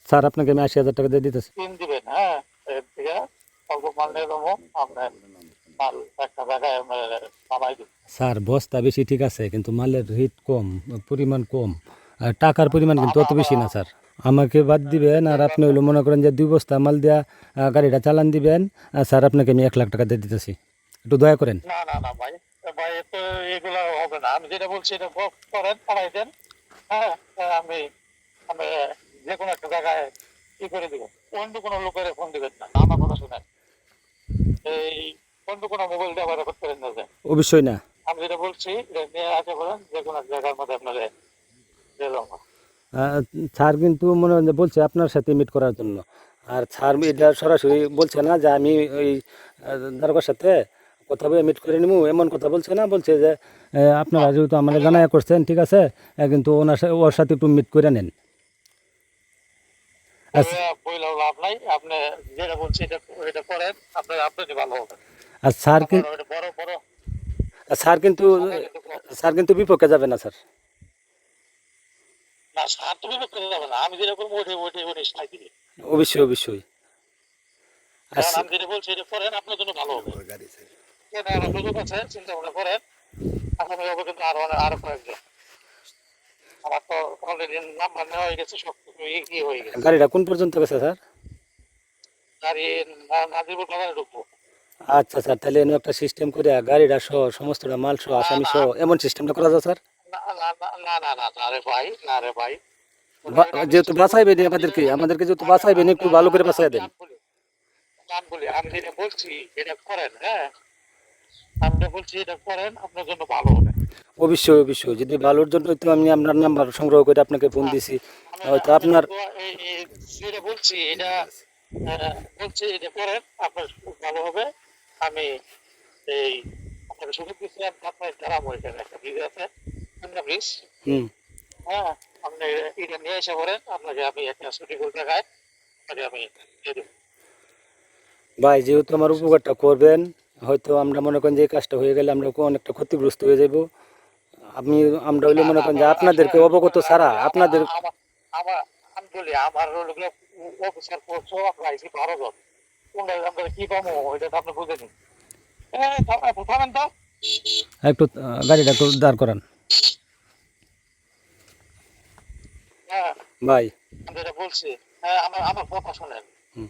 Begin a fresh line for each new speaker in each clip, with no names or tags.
Sir আপনাকে আমি ৮০,০০০ টাকা দিয়ে দিতেছি।
তিন দিবেন, হ্যাঁ, এর থেকে অল্প মাল নিয়ে দেবো, আপনার মাল একটা জায়গায় নামাই দিন।
স্যার বস্তা বেশি ঠিক আছে, কিন্তু মালের রেট কম, পরিমাণ কম, আর টাকার পরিমাণ কিন্তু
আমার
অত
আমার
বেশি না স্যার। আমাকে বাদ দিবেন, আর আপনি হইলো মনে করেন যে ২ বস্তা মাল দিয়া গাড়িটা চালান দিবেন, আর স্যার আপনাকে আমি ১,০০,০০০ টাকা দিয়ে দিতেছি, একটু দয়া করেন।
না না না ভাই, ভাই তো এগুলো হবে না। আমি যেটা বলছি এটা করেন, পাঠাই দেন। হ্যাঁ, আমি আমি যে কোনো একটা জায়গায় ই করে দিব। অন্য কোনো লোকের ফোন দিবেন না, আমার কথা শুনেন। এই অন্য কোনো মোবাইল দিয়ে ব্যবহার করেন না যে।
অবশ্যই না।
আমি যেটা বলছি এটা নিয়ে আসে বলেন, যে কোনো এক জায়গার মধ্যে আপনাদের দিলাম।
আহ, স্যার কিন্তু মনে হয় যে বলছে আপনার সাথে মিট করার জন্য, আর স্যার এটা সরাসরি বলছে না যে আমি ওই দারোগার সাথে কথা বলে মিট করে নিবো, এমন কথা বলছে না। বলছে যে আপনারা যেহেতু আমাদের জানাই করছেন, ঠিক আছে, কিন্তু ওর সাথে একটু মিট করে নেন। আচ্ছা।
বইলেও লাভ নাই, আপনি যেটা বলছি এটা এটা করেন, আপনার আপনারই ভালো হবে।
আর স্যার
আমার ওটা বড় বড়
স্যার কিন্তু
সামনে কিন্তু
স্যার কিন্তু বিপক্ষে যাবে না স্যার।
না, সার তুমি করতে যাবে না। আমি যেটা করবো ওইটা সাই দিবি।
অবশ্যই অবশ্যই। আর
কারণ আমি যেটা বলছি এটা করেন, আপনার জন্য ভালো হবে। কেন আরো সুযোগ আছে, চিন্তা ভাবনা করেন। আসামি হবে কিন্তু আরো কয়েকজন। আমার তো অলরেডি নাম্বার নেওয়া হয়ে গেছে, সব কিছু ই হয়ে গেছে।
গাড়িটা কোন পর্যন্ত গেছে স্যার?
গাড়ি নাজিবুর বাজারে ঢুকবো।
আচ্ছা স্যার, তাহলে এনে একটা সিস্টেম করে গাড়িটা সহ সমস্তটা মাল সহ
না
আসামি
না
সহ এমন সিস্টেমটা করা যায় স্যার।
না না না না না না না রে ভাই, না রে ভাই, ওটা আমি
যেহেতু
চেষ্টা করবো।
বাঁচাইবেন
আমি যেটা
আমাদেরকে যেহেতু বাঁচাইবেন, একটু ভালো করে বাঁচাই দেন।
আমি বলি, আমি যেটা বলছি এটা করেন, হ্যাঁ, আমি যেটা বলছি এটা করেন, আপনার জন্য ভালো হবে।
অবশ্যই অবশ্যই, যদি ভালোর জন্য তো আমি আপনার নাম্বার সংগ্রহ করে আপনাকে ফোন
হ্যাঁ,
দিছি।
আমি
হয়তো
আমি
আপনার
যেটা বলছি এটা বলছি এটা করেন, আপনার খুব ভালো হবে। আমি এই আপনাকে সুযোগ দিচ্ছি, আপনার দাঁড়াবো এখানে একটা ব্রিজ আছে, ব্রিজ।
হুম।
হ্যাঁ, আপনি এটা নিয়ে এসে পড়েন, আপনাকে আমি একটা সুটিগুল টাকায় আপনাকে আমি দিয়ে দেবো।
ভাই যেহেতু আমার উপকারটা করবেন, হয়তো আমরা মনে করেন যে এই কাজটা হয়ে গেলে আমরা অনেকটা ক্ষতিগ্রস্ত হয়ে যাব। আপনি আমরা হইলে
না
মনে
না
করেন যে
বাবা,
আপনাদেরকে
শোনেন
অবগত
শোনেন,
ছাড়া
আমি আমার
আপনাদের।
আমার আমার আমি বলি, আমার হলো অফিসার করছো আপনার আইসি 12 জন। কোনটা আপনার কি কম ওইটা তো আপনি বুঝেনি। থামেন তো।
একটু গাড়িটা একটু দাঁড় করান
হ্যাঁ,
ভাই।
আমি যেটা বলছি, হ্যাঁ, আমার আমার কথা শোনেন।
হুম।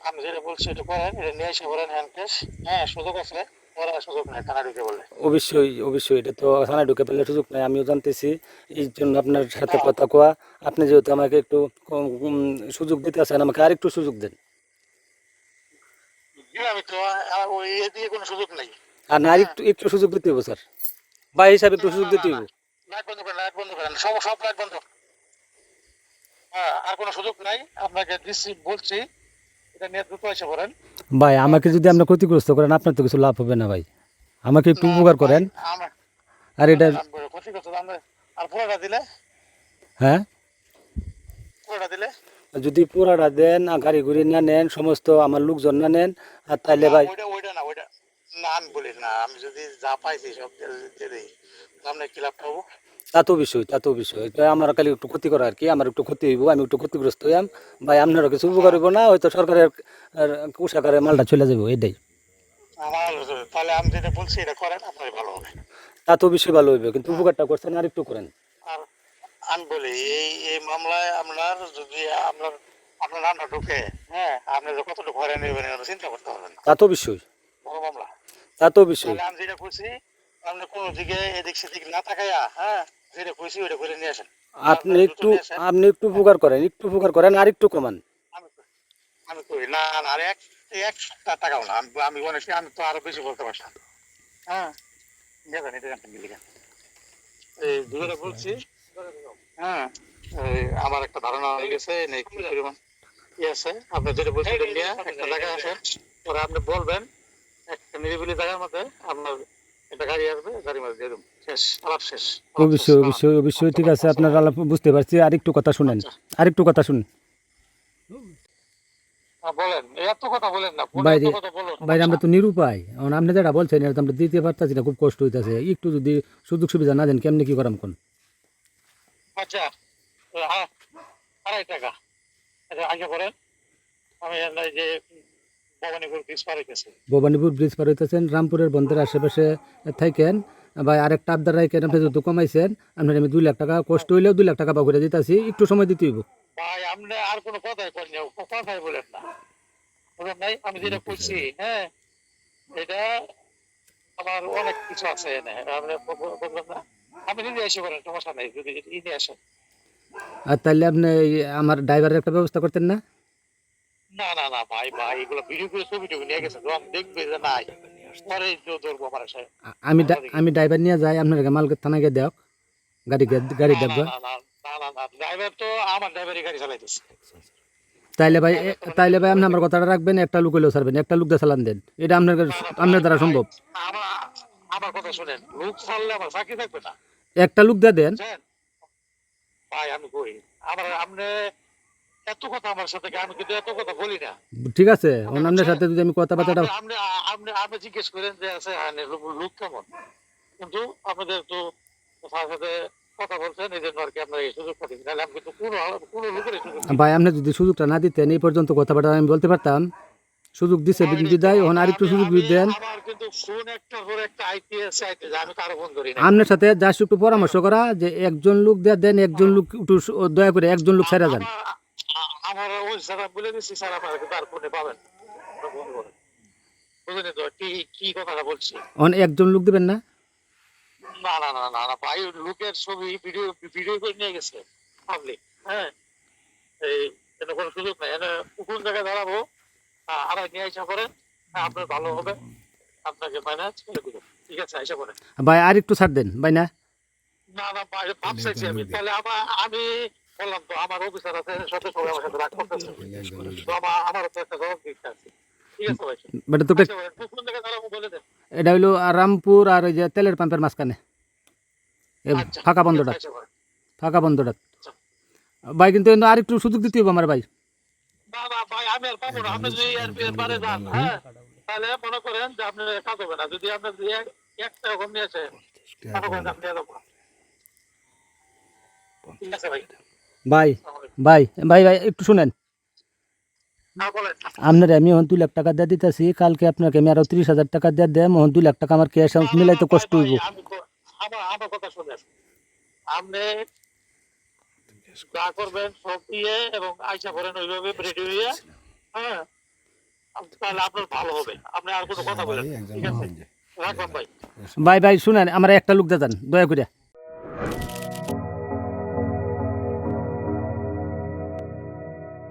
আমি যেটা বলছি এটা করেন, এটা নিয়ে এসে করেন হ্যান্ড ক্যাশ। হ্যাঁ, সুযোগ আছে, ওরা সুযোগ নেই থানা ঢুকে বলে।
অবশ্যই অবশ্যই, এটা তো থানায় ঢুকে ফেলে সুযোগ নাই, আমিও জানতেছি। এই জন্য আপনার সাথে
হ্যাঁ,
কথা কোয়া। আপনি যেহেতু আমাকে একটু সুযোগ দিতে আছেন, আমাকে আরেকটু সুযোগ দেন।
আমি তো ওই এ দিয়ে কোনো সুযোগ নেই।
আর না,
হ্যাঁ,
একটু একটু সুযোগ দিতে হইব স্যার, ভাই হিসাবে একটু
না
সুযোগ
না না
দিতে
না,
হইব।
লাইট বন্ধ করেন, লাইট বন্ধ করেন, সব সব লাইট বন্ধ। হ্যাঁ, আর কোনো সুযোগ নাই, আপনাকে দিচ্ছি বলছি, এটা নিয়ে দ্রুত এসে পড়েন।
ভাই
হ্যাঁ,
আমাকে যদি আপনি ক্ষতিগ্রস্ত করেন, আপনার তো কিছু লাভ হবে না ভাই, আমাকে একটু
না রে
উপকার
ভাই,
করেন।
আমার
আর এটা
ক্ষতি করতে আমরা, আর পুরোটা দিলে,
হ্যাঁ,
পুরোটা দিলে
যদি পুরাটা দেন, গাড়ি ঘুরি না নেন, সমস্ত আমার লোকজন না নেন, আর তাইলে
না,
ভাই।
ওইটা ওইটা না, ওইটা না, আমি বলি না, আমি যদি যা পাইছি সব দিয়ে দিই, সামনে কি লাভ পাবো।
তা তো বিষয় এটা আমার খালি একটু ক্ষতি করা আর কি, আমার একটু ক্ষতি হইব, আমি একটু ক্ষতিগ্রস্ত হইয়াম। ভাই আপনারও কিছু উপকার
হ্যাঁ,
হইব না, হয়তো সরকারের কোষাগারে মালটা চলে যাবো এটাই।
আমার তাহলে আমি যেটা বলছি এটা করেন, আপনার ভালো হবে।
তা তো বিষয় ভালো হইবে, কিন্তু
হ্যাঁ,
উপকারটা করছেন আর একটু করেন।
আর আমি বলি, এই এই মামলায় আপনার যদি আপনার আপনার নামটা ঢুকে, হ্যাঁ, আপনি যে কতটুকু হয়রানি নেবেন এটা চিন্তা করতে পারবেন না।
তা তো বিষয়
বড় মামলা।
তা তো বিষয়।
তাহলে আমি যেটা করছি, আপনি কোনো দিকে এদিক সেদিক না তাকাইয়া, হ্যাঁ, যেটা কইছি ওইটা করে নিয়ে আসেন।
আপনি
তাড়াতাড়ি দ্রুত
একটু
নিয়ে আসেন।
আপনি একটু
হ্যাঁ,
উপকার করেন, একটু উপকার করেন, আর একটু কমান।
আমি আমি করি না না, আর এক সপ্তাহ টাকাও না, আমি আমি অনেক, আমি তো আরো বেশি বলতে পারতাম। হ্যাঁ, দেখেন এটা জানতেন কি লিখেন, এই দুজনে বলছি। হ্যাঁ, এই আমার একটা ধারণা হয়ে গেছে নেই কি পরিমাণ ই আছে। আপনি যেটা বলছেন এটা নিয়ে একটা জায়গায় আসেন, পরে আপনি বলবেন, একটা নিরিবিলি জায়গার মধ্যে আপনার একটা গাড়ি আসবে, গাড়ির মধ্যে দিয়ে দেবো, শেষ, আলাপ শেষ, আলাপ শেষ,
অবশ্যই
দাঁড়ান।
অবশ্যই অবশ্যই, ঠিক আছে, আপনার
আসসালামু
আলাপ
আলাইকুম।
বুঝতে পারছি, আর একটু কথা শুনেন,
আচ্ছা,
আর একটু কথা শুনেন।
বলেন, এত কথা বলেন না, ফোনে এত
বাইরে
কথা বলো
বাইরে
সমস্যা।
আমরা তো নিরুপায়, এখন আপনি যেটা বলছেন এটা তো আমরা দিতে পারতেছি না, খুব কষ্ট হইতেছে, একটু যদি সুযোগ সুবিধা না দেন কেমনি কি করাম কোন।
আচ্ছা, 2.5 টাকা এটা আগে করেন। আমি এই যে ভবানীপুর ব্রিজ পার হইতেছি।
ভবানীপুর ব্রিজ পার হইতেছেন, রামপুরের বন্ধের আশেপাশে থাকেন ভাই। আরেকটা আবদার রাখেন, আপনি যত কমাইছেন আপনার আমি 2 লাখ টাকা, কষ্ট হইলেও 2 লাখ টাকা বাগুড়ে দিতেছি, একটু সময় দিতে হইব।
ভাই আপনি আর কোনো কথাই করেন না, কথাই বলেন না, বুঝলেন নাই? আমি যেটা করছি, হ্যাঁ, এটা আমার অনেক কিছু আছে এনে, আপনি বুঝলেন না? আপনি নিজে এসে করেন, সমস্যা নেই, যদি ইনি আসেন।
আর তাইলে আপনি এই আমার ড্রাইভারের একটা ব্যবস্থা করতেন না?
না না না ভাই, ভাই এগুলো ভিডিও করে ছবি টবি নিয়ে গেছে, যখন দেখবে যে নাই পরে ধরবো আমার সাহেব।
আমি ড্রাইভার নিয়ে যাই, আপনার মাল থানায় গিয়ে দেখ, গাড়ি
না না
দেখবা।
না না না না না, ড্রাইভার তো আমার ড্রাইভারই গাড়ি চালাইতেছে।
তাইলে ভাই আপনি আমার কথাটা রাখবেন, একটা লোক হইলেও ছাড়বেন, একটা লোক দিয়ে চালান দেন, এটা আপনার দ্বারা সম্ভব।
আমার আমার কথা শুনেন, লোক ছাড়লে আমার চাকরি থাকবে না,
একটা লোক দিয়ে দেন।
বুঝছেন? ভাই আমি কই, আমার আপনি এত কথা আমার সাথে, আমি কিন্তু এত কথা বলি না।
ঠিক আছে, আপনার সাথে যদি আমি কথাবার্তাটা
আপনি আপনি আপনি আপনি জিজ্ঞেস করেন যে আছে হ্যাঁ লোক কেমন, কিন্তু আপনাদের তো তার সাথে কথা বলছেন, এই জন্য আর কি আপনার এই সুযোগটা দিন, নাহলে আমি কিন্তু কোনো লোকের সুযোগ দিই না।
ভাই, আপনি যদি সুযোগটা না দিতেন এই পর্যন্ত কথাবার্তা আমি বলতে পারতাম। সুযোগ দিছে বিদায়, ওখানে আরেকটু সুযোগ দেন।
আমার কিন্তু ফোন একটার পর একটা আইপিএস আইতে, আমি কারো ফোন ধরি না।
আপনার সাথে জাস্ট একটু পরামর্শ করা যে একজন লোক দিয়ে দেন, একজন লোক একটু দয়া করে একজন লোক ছেড়ে যান।
আমার ওই স্যার বলে দিচ্ছি, স্যার আপনার তার ফোনে পাবেন, ফোন করেন, বুঝলেন তো কি কি কথাটা বলছি?
একজন লোক দিবেন না?
না না না না না ভাই, লোকের ছবি ভিডিও ভিডিও করে নিয়ে গেছে পাবলিক, হ্যাঁ, এই এটা কোনো সুযোগ নাই, এনে কোন জায়গায় দাঁড়াবো, আর নিয়ে আইসা করেন, আপনার ভালো হবে, আপনাকে ফাইন্যান্স করে দিব, ঠিক আছে? আইসা করেন।
ভাই আর একটু ছাড় দেন ভাই না।
না না ভাই, ভাব চাইছি আমি, তাহলে আমি বললাম তো আমার অফিসার আছে, সাথে সবাই আমার সাথে রাগ করতেছে, তো আমারও তো একটা জবাব দিতে আছে, ঠিক আছে ভাই?
বাট তো
আইসা করেন, কোন জায়গায় দাঁড়াবো বলে দেন।
এটা হইলো রামপুর আর ওই যে তেলের পাম্পের মাঝখানে,
আচ্ছা
ফাঁকা
ঠিক আছে,
বন্ধটা,
আইসা করেন।
ফাঁকা বন্ধটা।
আচ্ছা।
ভাই কিন্তু আর একটু সুযোগ দিতে হবে আমার ভাই।
না না ভাই, আমি আর পাবো না, আপনি যদি এর বারে যান, হ্যাঁ, তাহলে মনে করেন যে আপনি কাজ হবে না, যদি আপনি যদি একটা কম নিয়েছে, মনে করেন আপনি দেবো, ঠিক আছে ভাই?
ভাই ভাই ভাই ভাই একটু শুনেন,
হ্যাঁ বলেন।
আপনার আমি এখন 2 লাখ টাকা দিয়ে দিতেছি, কালকে আপনাকে আমি আরো 30,000 টাকা দিয়ে দেম, এখন 2 লাখ টাকা আমার ক্যাশ
না না না
মিলাইতে
ভাই,
কষ্ট
ভাই
হইব।
আমি আমার আমার কথা শুনেন, আপনি যা করবেন সব দিয়ে এবং আইসা করেন ওইভাবে রেডি হয়ে, হ্যাঁ, তাহলে আপনার ভালো হবে, আপনি আর কোনো কথা বলেন না, ঠিক আছে? রাখলাম ভাই।
ভাই ভাই শুনেন, আমার একটা লোক দিয়ে দেন দয়া করে।